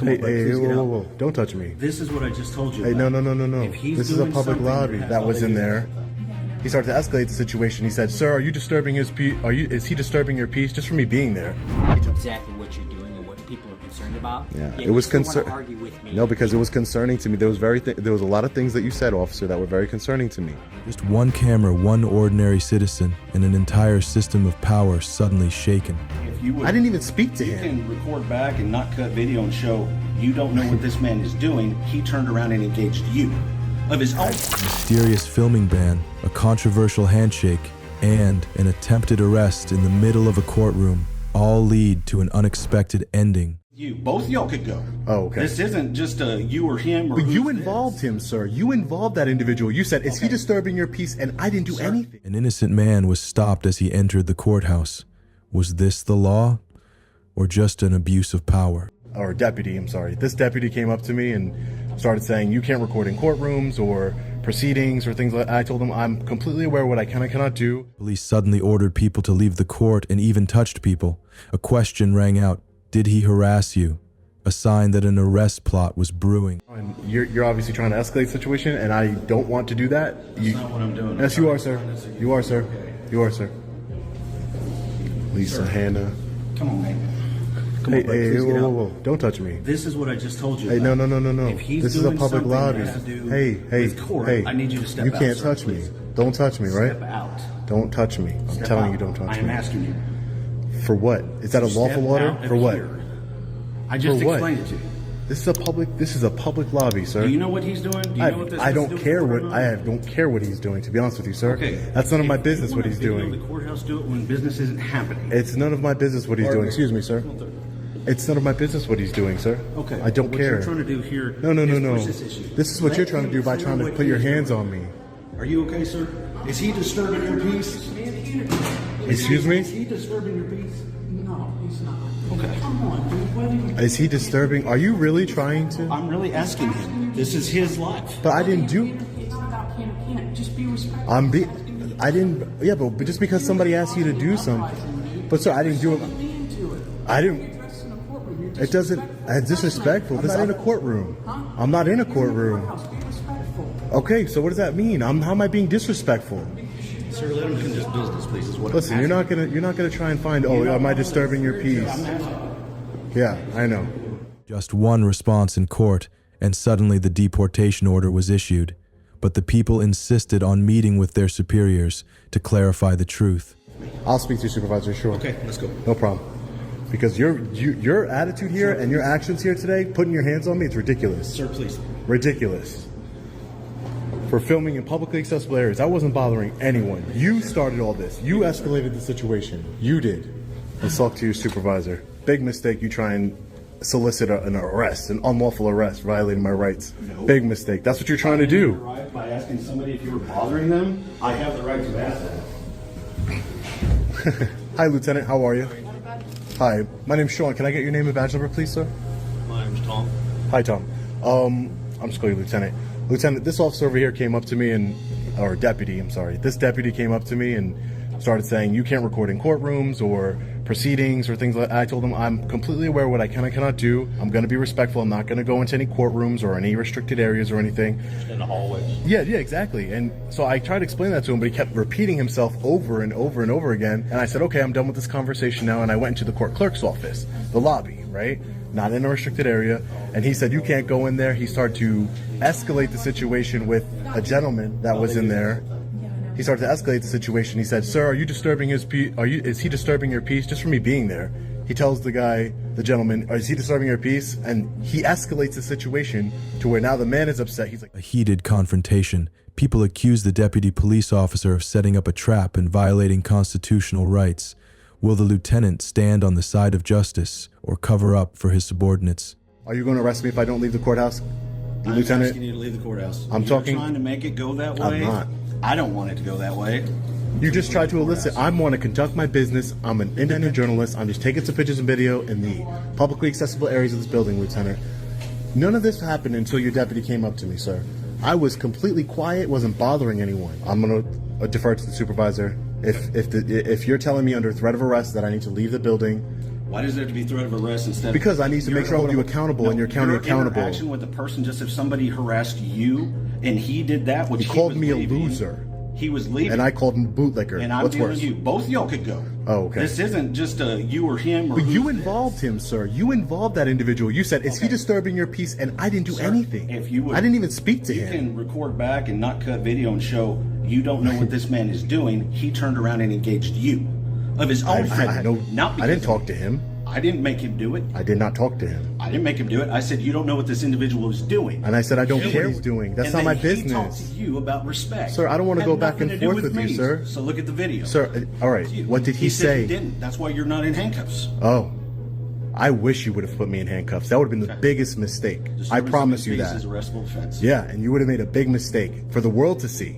Hey, whoa. Don't touch me. This is what I just told you. Hey, no. If he's This is a doing public something lobby has that was in violated- there. He started to escalate the situation. He said, "Sir, are you disturbing his peace? Is he disturbing your peace just for me being there?" Exactly what you're doing and what people are concerned about. Yeah, Yet it was you still wanna concern. argue with me. No, because it was concerning to me. There was a lot of things that you said, officer, that were very concerning to me. Just one camera, one ordinary citizen, and an entire system of power suddenly shaken. If you would, I didn't even speak to you him. can record back and not cut video and show you don't know what this man is doing. He turned around and engaged you of his own. Mysterious filming ban, a controversial handshake, and an attempted arrest in the middle of a courtroom all lead to an unexpected ending. Both of y'all could go. Oh, okay. This isn't just a you or him or But you who's involved this. him, sir. You involved that individual. You said, "Is he Okay. disturbing your peace?" And I didn't do anything. An innocent man was stopped as he entered the courthouse. Was this the law, or just an abuse of power? Or deputy, I'm sorry. This deputy came up to me and started saying, "You can't record in courtrooms or proceedings or things like that." I told him, "I'm completely aware what I can and cannot do." Police suddenly ordered people to leave the court and even touched people. A question rang out: did he harass you? A sign that an arrest plot was brewing. And you're obviously trying to escalate the situation, and I don't want to do that. That's not what I'm doing. Yes, you are, sir. You are, sir. You are, sir. Lisa, Sir. Hannah. Come on, man. Hey, please get out. whoa. Don't touch me. This is what I just told you. Hey, no. If he's This is a doing public something lobby. that has to do Hey, with court, I need you to step You out, can't sir, touch please. me. Don't touch me, right? Step out. Don't touch me. I'm Step telling out. you, don't touch I am me. asking you. For what? Is that a Step lawful order? out of For what? here. I just For what? explained it to you. This is a public lobby, sir. Do you know what he's doing? Do you know what this I has to don't do with care what's what going on? I don't care what he's doing. To be honest with you, sir, Okay. that's none of my If business you what wanna he's video doing. The courthouse do it when business isn't happening. It's none of my business what he's doing. Excuse me, sir. It's none of my business what he's doing, sir. Okay. I don't what care. What you're trying to do here No. is push this issue. This is what Let you're trying to him do by say trying to what put he your is hands doing. on me. Are you okay, sir? Is he disturbing your peace? Excuse me? Is he disturbing your peace? No, he's not. Okay. Come on, dude. What are you Is he disturbing? Are you really trying to? I'm really asking him. This is his life. But I didn't do. It's not about can or can't. Just be respectful. I didn't. Yeah, but just because somebody asked you to do something. But sir, I didn't do it. Lean into it. I didn't. You're dressed in a courtroom. You're It doesn't. It's disrespectful. I'm not in a courtroom. I'm not in a courtroom. Be respectful. Okay, so what does that mean? How am I being disrespectful? Sir, let him conduct business, please. Is what Listen, I'm you're not gonna try and find. Oh, am I disturbing your peace? Yeah, I know. Just one response in court, and suddenly the deportation order was issued. But the people insisted on meeting with their superiors to clarify the truth. I'll speak to your supervisor. Sure. Okay, let's go. No problem. Because your attitude here and your actions here today, putting your hands on me, it's ridiculous. Sir, please. Ridiculous. For filming in publicly accessible areas, I wasn't bothering anyone. You started all this. You escalated the situation. You did. Let's talk to your supervisor. Big mistake. You try and solicit an arrest, an unlawful arrest, violating my rights. No. Big mistake. That's what you're trying to do. Right, by asking somebody if you were bothering them, I have the right to ask that. Hi, Lieutenant. How are you? Hi. My name's Sean. Can I get your name and badge number, please, sir? My name's Tom. Hi, Tom. I'm just calling you Lieutenant. Lieutenant, this officer over here came up to me or deputy, I'm sorry. This deputy came up to me and started saying, "You can't record in courtrooms or proceedings or things like that." I told him, "I'm completely aware what I can and cannot do. I'm going to be respectful. I'm not going to go into any courtrooms or any restricted areas or anything." In the hallways. Yeah, exactly. And so I tried to explain that to him, but he kept repeating himself over and over and over again. And I said, "Okay, I'm done with this conversation now." And I went into the court clerk's office, the lobby, right? Not in a restricted area. And he said, "You can't go in there." He started to escalate the situation with a gentleman that was in there. He started to escalate the situation. He said, "Sir, are you disturbing his peace? Is he disturbing your peace just for me being there?" He tells the gentleman, "Is he disturbing your peace?" And he escalates the situation to where now the man is upset. He's like, A heated confrontation. People accuse the deputy police officer of setting up a trap and violating constitutional rights. Will the lieutenant stand on the side of justice or cover up for his subordinates? "Are you going to arrest me if I don't leave the courthouse, I'm Lieutenant?" asking you to leave the courthouse. I'm You're talking- trying to make it go that I'm way. not. I don't want it to go that way. You just tried to elicit. I want to conduct my business. I'm an independent journalist. I'm just taking some pictures and video in the publicly accessible areas of this building, Lieutenant. None of this happened until your deputy came up to me, sir. I was completely quiet, wasn't bothering anyone. I'm going to defer to the supervisor. If you're telling me under threat of arrest that I need to leave the building, Why does there have to be threat of arrest instead? Because of, I need to make sure I hold you accountable and your county accountable. Interaction with the person, just if somebody harassed you and he did that, which He called me a loser. He was leaving. And I called him bootlicker. And I'm What's telling worse? you, both of y'all could go. Oh, okay. This isn't just a you or him or But you who's involved this. him, sir. You involved that individual. You said, is he Okay. disturbing your peace? And I didn't do Sir, anything. If you would, I didn't even speak to you him. You can record back and not cut video and show you don't know what this man is doing. He turned around and engaged you of his own front. I know. Not I didn't because talk to him. I didn't make him do it. I did not talk to him. I didn't make him do it. I said you don't know what this individual is doing. And I said I don't You care were- what he's doing. That's and not my then He talked business. to you about respect. Sir, I don't wanna Had go back nothing and to do forth with you, me, sir. So look at the video. Sir, all right. You. What did he said say? He didn't. That's why you're not in handcuffs. Oh, I wish you would have put me in handcuffs. That would have been the biggest mistake. I Disturbance of promise you peace that. is a arrestable offense. Yeah, and you would have made a big mistake for the world to see.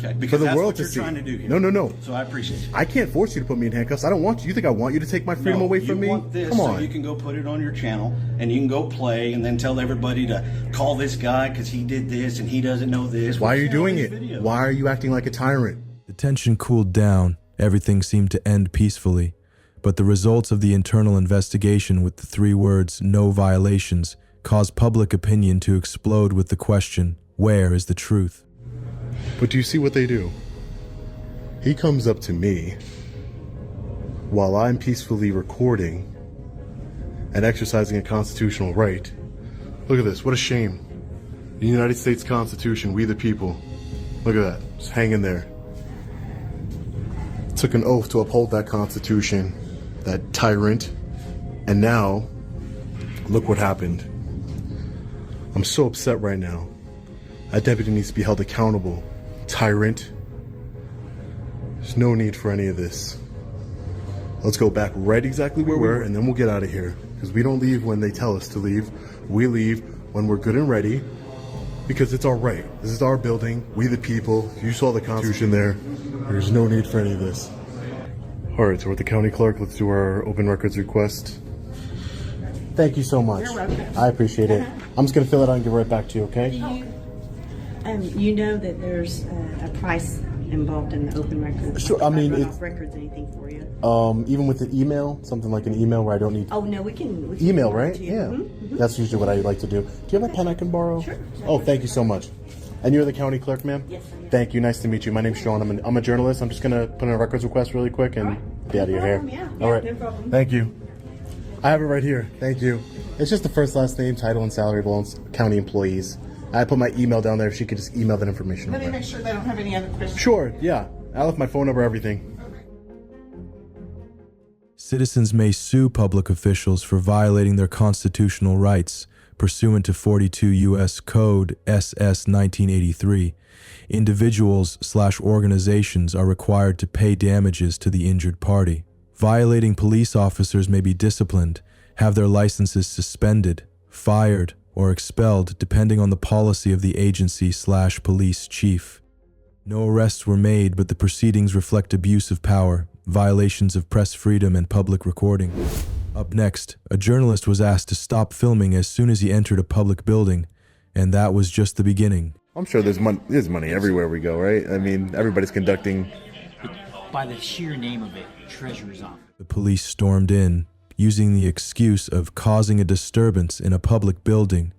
Okay. For Because the that's world what to you're see. trying to do here. No. So I appreciate you. I can't force you to put me in handcuffs. I don't want you. You think I want you to take my freedom No, away from me? You want this Come on. so you can go put it on your channel and you can go play and then tell everybody to call this guy because he did this and he doesn't know this. Why are you Share all doing these it? videos. Why are you acting like a tyrant? The tension cooled down, everything seemed to end peacefully, but the results of the internal investigation with the 3 words, "no violations," caused public opinion to explode with the question, where is the truth? But do you see what they do? He comes up to me while I'm peacefully recording and exercising a constitutional right. Look at this. What a shame. The United States Constitution, we the people. Look at that. Just hanging there. Took an oath to uphold that Constitution, that tyrant. And now, look what happened. I'm so upset right now. That deputy needs to be held accountable. Tyrant. There's no need for any of this. Let's go back right exactly where we were, and then we'll get out of here. Because we don't leave when they tell us to leave. We leave when we're good and ready. Because it's our right. This is our building. We the people. You saw the Constitution there. There's no need for any of this. Alright, so we're at the county clerk. Let's do our open records request. Thank you so much. You're welcome. I appreciate it. I'm just going to fill it out and give it right back to you, okay? You know that there's a price involved in the open records. Sure, Like, I if mean, run it's- off records, anything for you. Even with the email, something like an email where I don't need Oh no, we can email, email it right? to you. Yeah. Mhm. That's usually what I like to do. Do you have a pen I can borrow? Sure. Oh, thank you so much. And you're the county clerk, ma'am? Yes, I am. Thank you. Nice to meet you. My name's Sean. I'm a journalist. I'm just going to put in a records request really quick and be out of your hair. problem, yeah. All Yeah, right. no problem. Thank you. I have it right here. Thank you. It's just the first, last name, title, and salary belongs to county employees. I put my email down there. If she could just email that information Let me over. make sure they don't have any other questions. Sure. Yeah. I left my phone number, everything. Citizens may sue public officials for violating their constitutional rights pursuant to 42 U.S. Code SS 1983. Individuals/organizations are required to pay damages to the injured party. Violating police officers may be disciplined, have their licenses suspended, fired, or expelled depending on the policy of the agency/police chief. No arrests were made, but the proceedings reflect abuse of power, violations of press freedom, and public recording. Up next, a journalist was asked to stop filming as soon as he entered a public building, and that was just the beginning. I'm sure there's money everywhere we go, right? I mean, everybody's conducting. By the sheer name of it, treasurer's office. The police stormed in, using the excuse of causing a disturbance in a public building.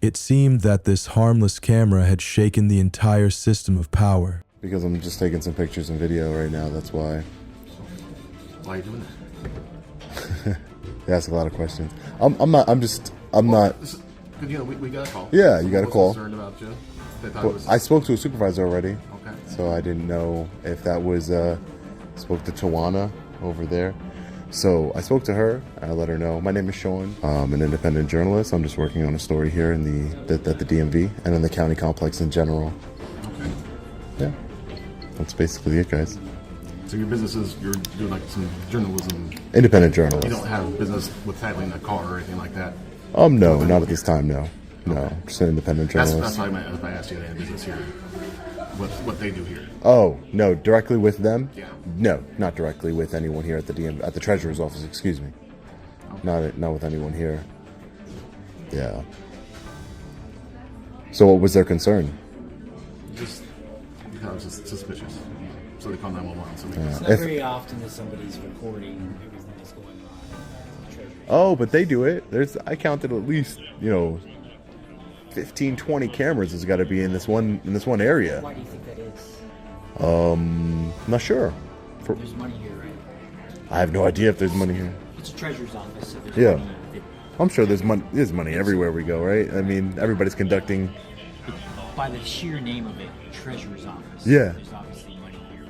It seemed that this harmless camera had shaken the entire system of power. Because I'm just taking some pictures and video right now, that's why. Why are you doing that? They ask a lot of questions. I'm not. Because, you know, we got a call. Yeah, you got a Someone was call. concerned about you. They thought it Well, was... I spoke to a supervisor already, Okay. so I didn't know if that was. Spoke to Tawana over there, so I spoke to her. I let her know. My name is Sean. I'm an independent journalist. I'm just working on a story here in the DMV and in the county complex in general. Okay. Yeah, that's basically it, guys. So your business is, you're doing like some journalism. Independent You journalist. don't have business with titling a car or anything like that. No, not at this time. No, just an independent That's journalist. what I meant if I asked you any business here. What they do here. Oh no, directly with them? Yeah. No, not directly with anyone here at the treasurer's office. Excuse me. Not with anyone here. Yeah. So what was their concern? Just because it's suspicious. So they call 911. So It's not If- very often that somebody's recording everything that's going on. Oh, but they do it. I counted at least, 15, 20 cameras has got to be in this one area. Why do you think that is? Not sure. There's money here, right? I have no idea if there's money here. It's a treasurer's office, so there's Yeah. money. I'm sure there's money. There's money everywhere we go, right? I mean, everybody's conducting. By the sheer name of it, treasurer's office. Yeah. There's obviously money here.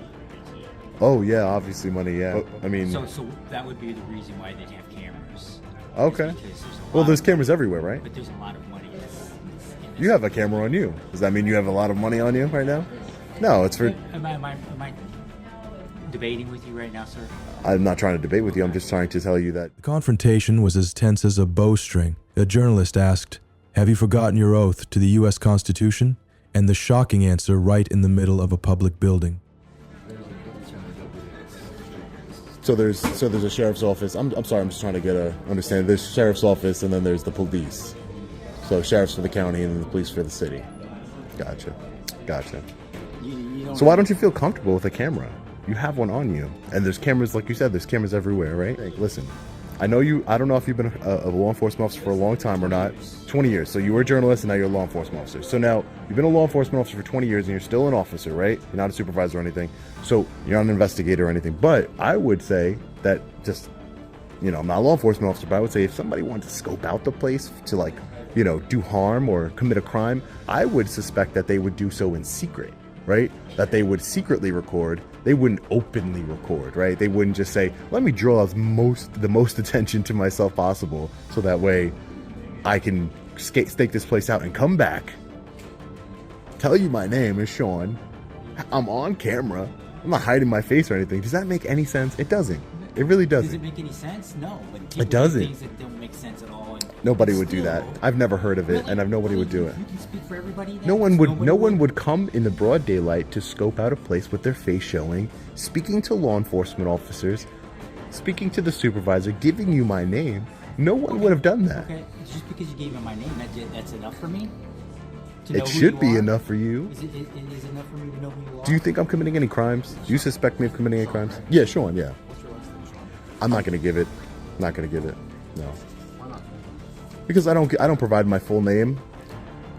Oh yeah, obviously money. Yeah. I mean, So that would be the reason why they'd have cameras. okay. Because there's a Well, lot there's of- cameras everywhere, right? But there's a lot of money in this. You have a camera on you. Does that mean you have a lot of money on you right now? No, it's for. Am I debating with you right now, sir? I'm not trying to debate with you. I'm just trying to tell you that. The confrontation was as tense as a bowstring. A journalist asked, "Have you forgotten your oath to the U.S. Constitution?" And the shocking answer right in the middle of a public building. So there's a sheriff's office. I'm sorry. I'm just trying to get a understand. There's sheriff's office and then there's the police. So sheriff's for the county and then the police for the city. Gotcha. You don't So why don't you feel comfortable with a camera? You have one on you, and there's cameras, like you said. There's cameras everywhere, right? Like, listen, I don't know if you've been a law enforcement officer for a long time or not. 20 years. So you were a journalist, and now you're a law enforcement officer. So now you've been a law enforcement officer for 20 years, and you're still an officer, right? You're not a supervisor or anything. So you're not an investigator or anything. But I would say that just, I'm not a law enforcement officer, but I would say if somebody wanted to scope out the place to do harm or commit a crime, I would suspect that they would do so in secret. Right? That they would secretly record. They wouldn't openly record, right? They wouldn't just say, let me draw the most attention to myself possible so that way I can stake this place out and come back. Tell you my name is Sean. I'm on camera. I'm not hiding my face or anything. Does that make any sense? It doesn't. It really Does doesn't. it make any sense? No. When people It doesn't. do things that don't make sense at all. Nobody would do that. I've never heard of it, Really? and nobody would do it. You can speak for everybody. Then? No one Nobody would come in the broad daylight to scope out a place with their face showing, speaking to law enforcement officers, speaking to the supervisor, giving you my name. No one would have done that. Okay, just because you gave me my name, that's enough for me? To know It who should you be are? enough for you. Is it enough for me to know who you are? Do you think I'm committing any crimes? Do you suspect me of committing any crimes? Yeah, Sean, yeah. What's your last name, Sean? I'm not gonna give it. Not gonna give it. No. Why not? Because I don't provide my full name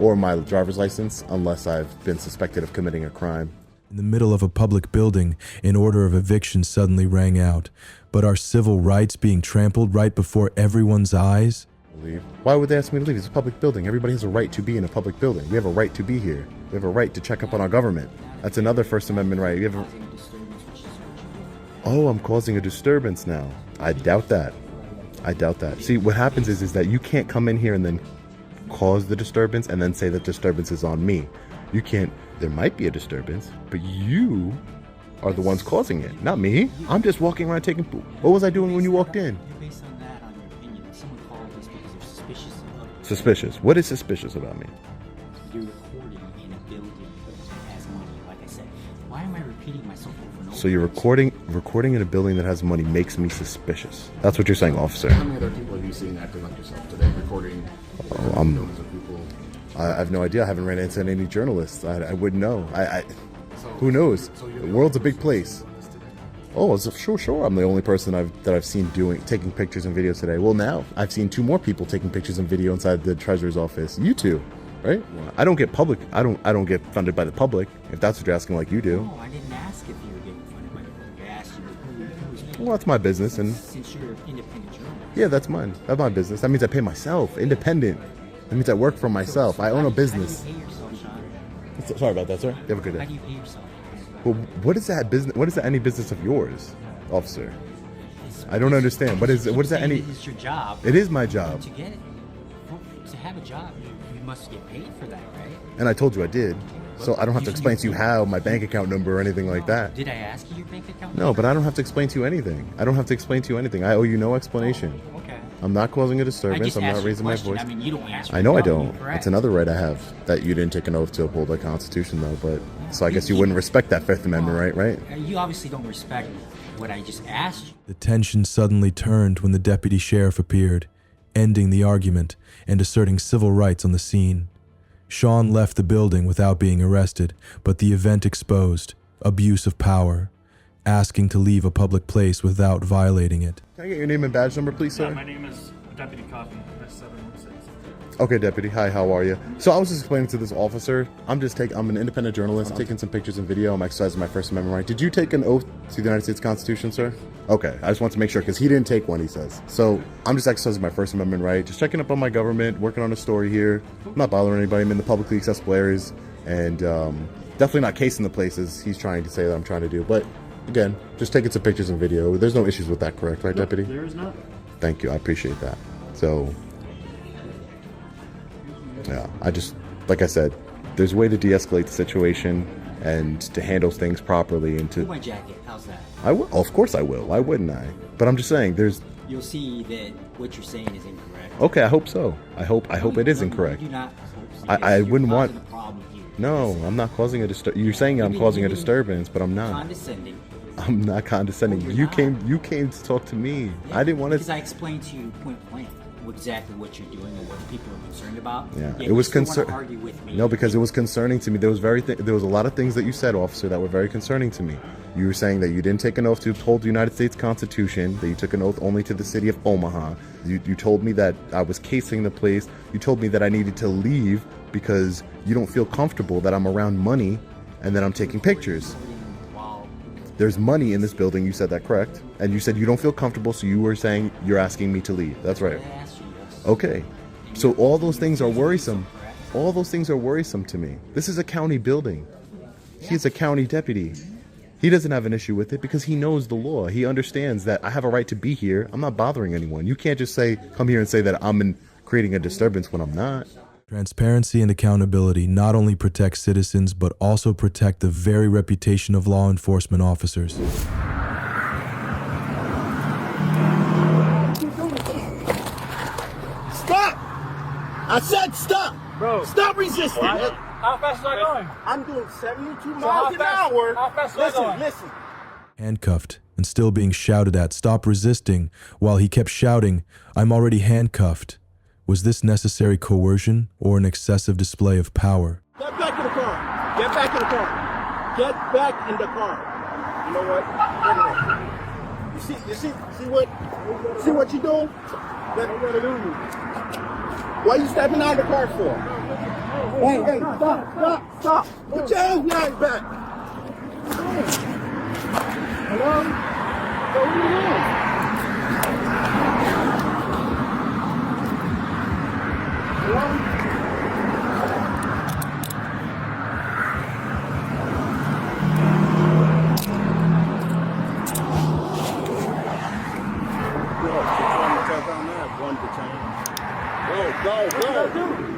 or my driver's license unless I've been suspected of committing a crime. In the middle of a public building, an order of eviction suddenly rang out. But are civil rights being trampled right before everyone's eyes? Leave. Why would they ask me to leave? It's a public building. Everybody has a right to be in a public building. We have a right to be here. We have a right to check up on our government. That's another First Amendment right. Causing a disturbance, which is what you do. Oh, I'm causing a disturbance now. I doubt that. See, what happens is that you can't come in here and then cause the disturbance and then say that disturbance is on me. You can't. There might be a disturbance, but you are the ones causing it, not me. I'm just walking around taking. What was I doing when you walked in? You're based on that, on your opinion. Someone called us because they're suspicious of Suspicious. What is suspicious about me? you're recording in a building that has money. Like I said, why am I repeating myself over and over? So you're recording in a building that has money makes me suspicious. That's what you're saying, officer. How many other people have you seen acting like yourself today, recording millions of people? I have no idea. I haven't ran into any journalists. I wouldn't know. Who knows? The world's a big place. Oh, sure. I'm the only person that I've seen taking pictures and videos today. Well, now I've seen 2 more people taking pictures and video inside the treasurer's office. You two, right? I don't get public. I don't get funded by the public. If that's what you're asking, like you do. No, I didn't ask if you were getting funded by the public. I asked you who's paying. Well, that's my business, and Since you're an independent journalist. yeah, that's mine. That's my business. That means I pay myself. Independent. That means I work for myself. I own a business. How do you pay yourself, Sean? Sorry about that, sir. You have a good How day. do you pay yourself? Well, what is that business? What is that any business of yours, officer? I don't understand. What is that any? It's your job. It is my job, To get it, to have a job, you must get paid for that, right? and I told you I did. So I don't have to explain to you how, my bank account number or anything like that. Did I ask you your bank account? No, but I don't have to explain to you anything. I don't have to explain to you anything. I owe you no explanation. Okay. I'm not causing a I disturbance. just I'm asked not you a raising my question. voice. I mean, you don't ask. I know I for don't. correct. It's another right I have that you didn't take an oath to uphold the Constitution, though. But so I guess you wouldn't respect that Fifth Amendment, right? You obviously don't respect what I just asked you. The tension suddenly turned when the deputy sheriff appeared, ending the argument and asserting civil rights on the scene. Sean left the building without being arrested, but the event exposed abuse of power. asking to leave a public place without violating it. Can I get your name and badge number, please, sir? My name is Deputy Caugh, S716. Okay, Deputy. Hi, how are you? So I was just explaining to this officer, I'm an independent journalist. I'm taking some pictures and video. I'm exercising my First Amendment right. Did you take an oath to the United States Constitution, sir? Okay, I just want to make sure, because he didn't take one, he says. So I'm just exercising my First Amendment right, just checking up on my government, working on a story here. I'm not bothering anybody. I'm in the publicly accessible areas, and definitely not casing the places he's trying to say that I'm trying to do. But again, just taking some pictures and video. There's no issues with that, correct, right, Deputy? There is not. Thank you, I appreciate that. So, yeah, I just, like I said, there's a way to de-escalate the situation and to handle things properly and to... Pull my jacket, how's that? I will, of course I will. Why wouldn't I? But I'm just saying, there's... You'll see that what you're saying is incorrect. Okay, I hope so. I hope it is incorrect. You do not hope so. I wouldn't want... A problem here. No, I'm not causing a disturbance. You're saying I'm causing a disturbance, but I'm not. Condescending. I'm not condescending. No, you you're came to talk to me. Yeah, I didn't want because to... I explained to you point blank exactly what you're doing and what people are concerned about. Yeah, Yet it was you still wanna concern. argue with me. No, because it was concerning to me. There was a lot of things that you said, officer, that were very concerning to me. You were saying that you didn't take an oath to uphold the United States Constitution, that you took an oath only to the city of Omaha. You told me that I was casing the place. You told me that I needed to leave because you don't feel comfortable that I'm around money and that I'm taking pictures. There's money in this building. You said that, correct? And you said you don't feel comfortable, so you were saying you're asking me to leave. That's right. Okay. So all those things are worrisome. All those things are worrisome to me. This is a county building. He's a county deputy. He doesn't have an issue with it because he knows the law. He understands that I have a right to be here. I'm not bothering anyone. You can't just come here and say that I'm creating a disturbance when I'm not. Transparency and accountability not only protect citizens, but also protect the very reputation of law enforcement officers. Stop! I said stop! Bro. Stop resisting! How fast is I going? I'm doing 72 miles an hour. How fast is I going? Listen. Handcuffed and still being shouted at, "Stop resisting," while he kept shouting, "I'm already handcuffed." Was this necessary coercion or an excessive display of power? Get back in the car. Get back in the car. Get back in the car. You know what? You see what you doing? What are you stepping out of the car for? Hey, stop. Put your hands behind your back. Hello? So what are you doing?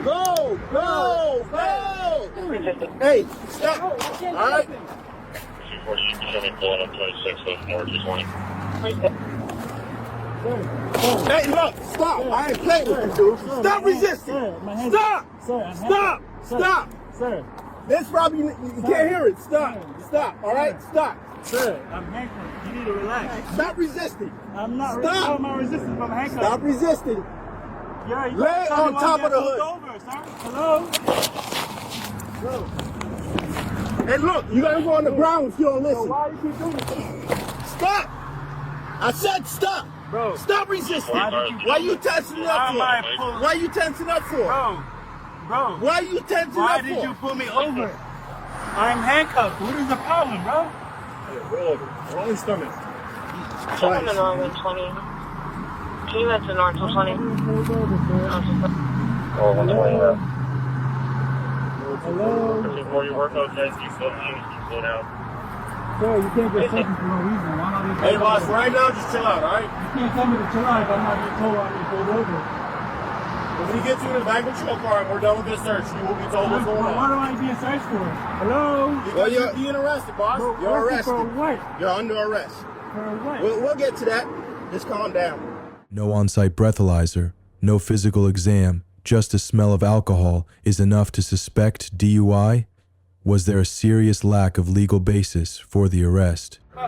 Go. Hey, stop. All right. 240, pulling up 26, so north 220. Hey, look, stop. I ain't playing with you, dude. Stop resisting. Stop. Sir. This probably, you can't hear it. Stop. All right, stop. Sir, I'm handcuffed. You need to relax. Stop resisting. I'm not Stop. How am I resisting if I'm handcuffed? Stop resisting. Yeah, you Lay on top of the hood. Over, sir. Hello? Hey, look, you gotta go on the ground if you don't listen. Why you keep doing this? Stop. I said stop. Bro. Stop resisting. Why you tensing up for? Why you tensing up for? Bro. Why you tensing up for? Why did you pull me over? I'm handcuffed. What is the problem, bro? Roll over. Roll your stomach. Someone in north 120. Can you head to north 120? Or 120 left. Hello? Before you work out, guys, you slow down. Sir, you can't get something for no reason. Why not just Hey, boss, right now, just chill out, all right? You can't tell me to chill out if I'm not being told I'm being pulled over. When we get you in the back of your car and we're done with this search, you will be told what's going What on. am I being searched for? Hello? Well, you're being arrested, boss. You're arrested. For what? You're under arrest. For what? We'll get to that. Just calm down. No on-site breathalyzer, no physical exam, just a smell of alcohol is enough to suspect DUI? Was there a serious lack of legal basis for the arrest? All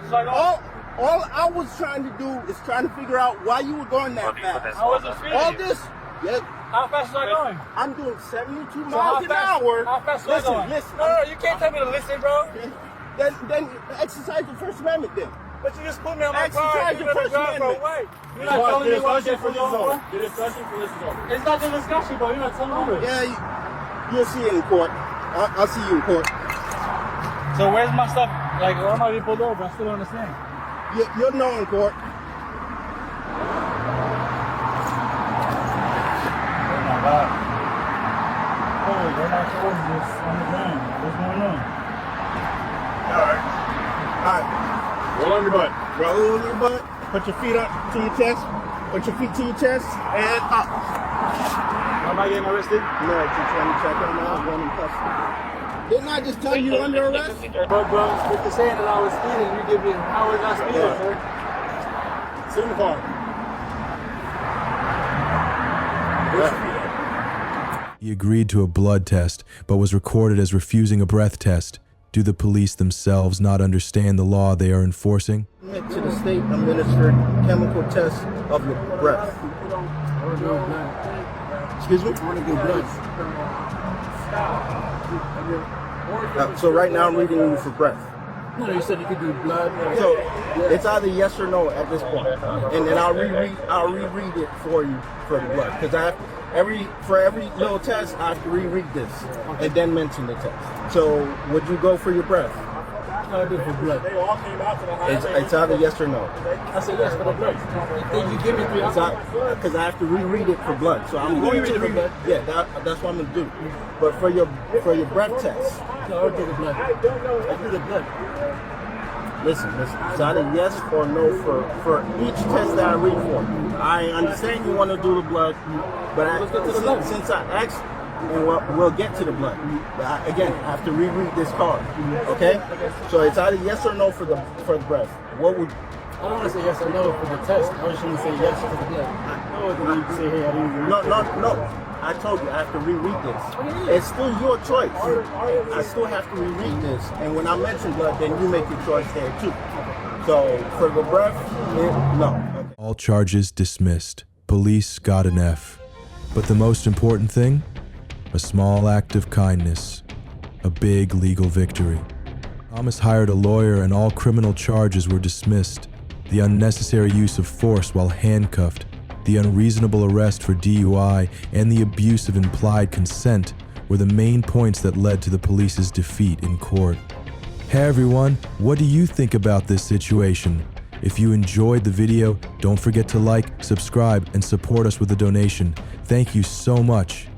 I was trying to do is trying to figure out why you were going that fast. I wasn't speeding. All this, yeah, How fast is I going? I'm doing 72 So miles an hour. How fast is I going? Listen. No, you can't tell me to listen, bro. Then exercise the First Amendment then. But you just put me on my car. Exercise You your let me First drive for a Amendment. way. You're not telling me what to do for this over. The discussion for this is over. It's not the discussion, bro. You're not telling me. Yeah, you'll see it in court. I'll see you in court. So where's my stuff? Like, why am I being pulled over? I still don't understand. You'll know in court. Oh my God. Holy, where my clothes just on the ground? What's going on? All right. Roll on your butt. Roll on your butt. Put your feet up to your chest. Put your feet to your chest and up. Am I getting arrested? No, just trying to check on now. One in custody. Didn't I just tell you under arrest? Bro, with the saying that I was speeding, you give me how was I speeding, sir? Sit in the car. He agreed to a blood test, but was recorded as refusing a breath test. Do the police themselves not understand the law they are enforcing? Submit to the state administered chemical test of your breath. Excuse me? I want to do blood. So right now I'm reading you for breath. No, you said you could do blood. So it's either yes or no at this point, and then I'll reread it for you for the blood because for every little test I have to reread this and then mention the test. So would you go for your breath? I do for blood. They all came out to the highway. It's either yes or no. I said yes for the blood. Then you give me 3 options. Because I have to reread it for blood. So I'm going to reread. Yeah, that's what I'm gonna do. But for your breath test. No, I'll do the blood. I'll do the blood. Listen. It's either yes or no for each test that I read for you. I understand you want to do the blood, but since I asked, and we'll get to the blood. But again, I have to reread this card. Okay? So it's either yes or no for the breath. What would? I don't want to say yes or no for the test. I was just going to say yes for the blood. I wasn't to say hey, I didn't. No. I told you I have to reread this. It's still your choice. I still have to reread this, and when I mention blood, then you make your choice there too. So for the breath, no. Okay. All charges dismissed. Police got an F. But the most important thing? A small act of kindness. A big legal victory. Thomas hired a lawyer and all criminal charges were dismissed. The unnecessary use of force while handcuffed, the unreasonable arrest for DUI, and the abuse of implied consent were the main points that led to the police's defeat in court. Hey everyone, what do you think about this situation? If you enjoyed the video, don't forget to like, subscribe, and support us with a donation. Thank you so much.